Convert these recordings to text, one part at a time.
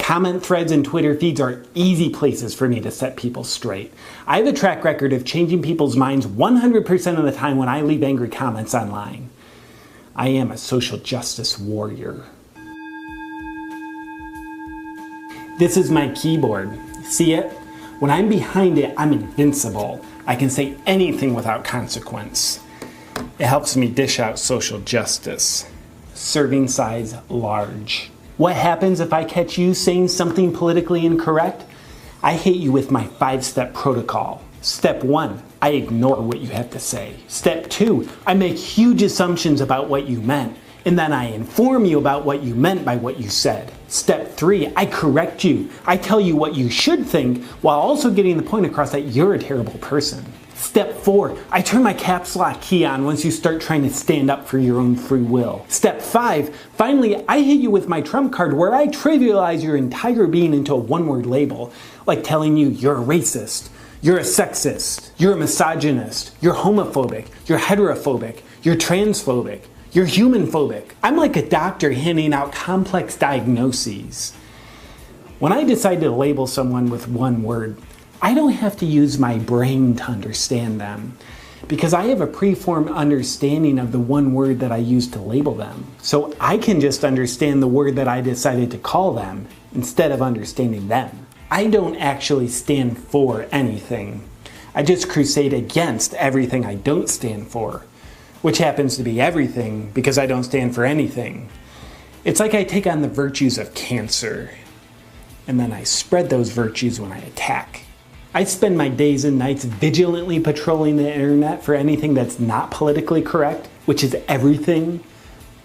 Comment threads and Twitter feeds are easy places for me to set people straight. I have a track record of changing people's minds 100% of the time when I leave angry comments online. I am a social justice warrior. This is my keyboard. See it? When I'm behind it, I'm invincible. I can say anything without consequence. It helps me dish out social justice. Serving size large. What happens if I catch you saying something politically incorrect? I hit you with my 5-step protocol. Step 1, I ignore what you have to say. Step 2, I make huge assumptions about what you meant, and then I inform you about what you meant by what you said. Step 3, I correct you. I tell you what you should think while also getting the point across that you're a terrible person. Step 4, I turn my caps lock key on once you start trying to stand up for your own free will. Step 5, finally, I hit you with my trump card where I trivialize your entire being into a one-word label, like telling you you're a racist, you're a sexist, you're a misogynist, you're homophobic, you're heterophobic, you're transphobic, you're human-phobic. I'm like a doctor handing out complex diagnoses. When I decide to label someone with one word, I don't have to use my brain to understand them, because I have a preformed understanding of the one word that I use to label them. So I can just understand the word that I decided to call them instead of understanding them. I don't actually stand for anything. I just crusade against everything I don't stand for, which happens to be everything because I don't stand for anything. It's like I take on the virtues of cancer, and then I spread those virtues when I attack. I spend my days and nights vigilantly patrolling the internet for anything that's not politically correct, which is everything.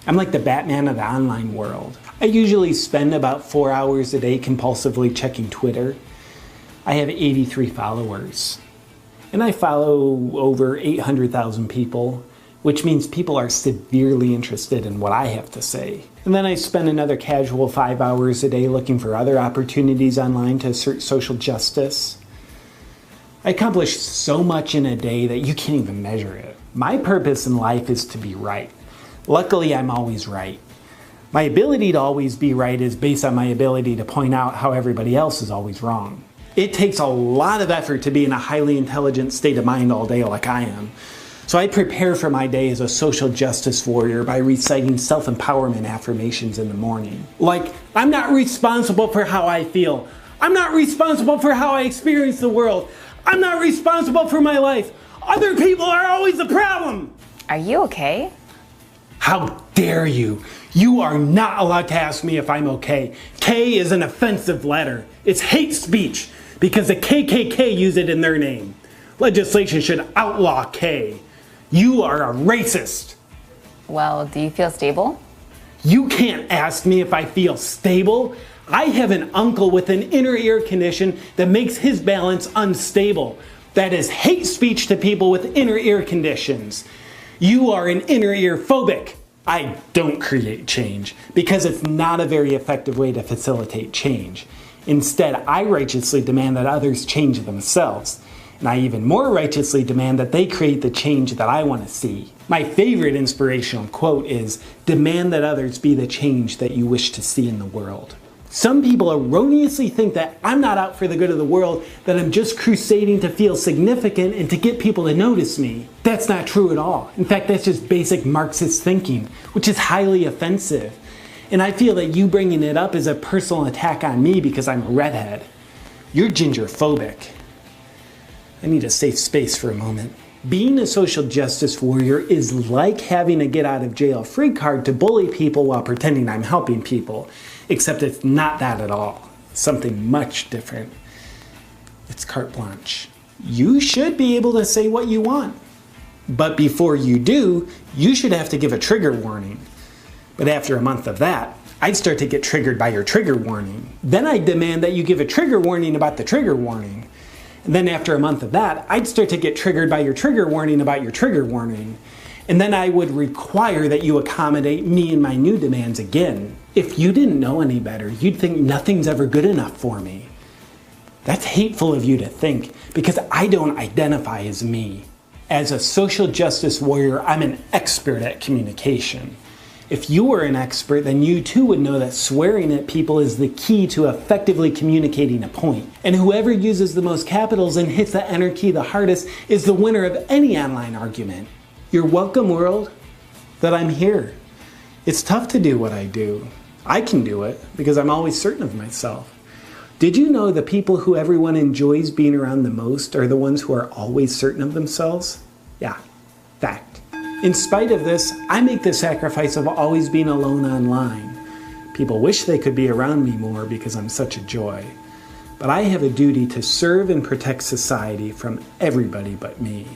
I'm like the Batman of the online world. I usually spend about 4 hours a day compulsively checking Twitter. I have 83 followers, and I follow over 800,000 people, which means people are severely interested in what I have to say. And then I spend another casual 5 hours a day looking for other opportunities online to assert social justice. I accomplish so much in a day that you can't even measure it. My purpose in life is to be right. Luckily, I'm always right. My ability to always be right is based on my ability to point out how everybody else is always wrong. It takes a lot of effort to be in a highly intelligent state of mind all day like I am. So I prepare for my day as a social justice warrior by reciting self-empowerment affirmations in the morning. Like, I'm not responsible for how I feel. I'm not responsible for how I experience the world. I'm not responsible for my life. Other people are always the problem. Are you okay? How dare you? You are not allowed to ask me if I'm okay. K is an offensive letter. It's hate speech because the KKK use it in their name. Legislation should outlaw K. You are a racist. Well, do you feel stable? You can't ask me if I feel stable. I have an uncle with an inner ear condition that makes his balance unstable. That is hate speech to people with inner ear conditions. You are an inner ear phobic. I don't create change because it's not a very effective way to facilitate change. Instead, I righteously demand that others change themselves. And I even more righteously demand that they create the change that I want to see. My favorite inspirational quote is, "Demand that others be the change that you wish to see in the world." Some people erroneously think that I'm not out for the good of the world, that I'm just crusading to feel significant and to get people to notice me. That's not true at all. In fact, that's just basic Marxist thinking, which is highly offensive. And I feel that you bringing it up is a personal attack on me because I'm a redhead. You're ginger-phobic. I need a safe space for a moment. Being a social justice warrior is like having a get-out-of-jail-free card to bully people while pretending I'm helping people. Except it's not that at all. It's something much different. It's carte blanche. You should be able to say what you want. But before you do, you should have to give a trigger warning. But after a month of that, I'd start to get triggered by your trigger warning. Then I'd demand that you give a trigger warning about the trigger warning. And then after a month of that, I'd start to get triggered by your trigger warning about your trigger warning. And then I would require that you accommodate me and my new demands again. If you didn't know any better, you'd think nothing's ever good enough for me. That's hateful of you to think, because I don't identify as me. As a social justice warrior, I'm an expert at communication. If you were an expert, then you too would know that swearing at people is the key to effectively communicating a point. And whoever uses the most capitals and hits the enter key the hardest is the winner of any online argument. You're welcome, world, that I'm here. It's tough to do what I do. I can do it because I'm always certain of myself. Did you know the people who everyone enjoys being around the most are the ones who are always certain of themselves? Yeah, fact. In spite of this, I make the sacrifice of always being alone online. People wish they could be around me more because I'm such a joy. But I have a duty to serve and protect society from everybody but me.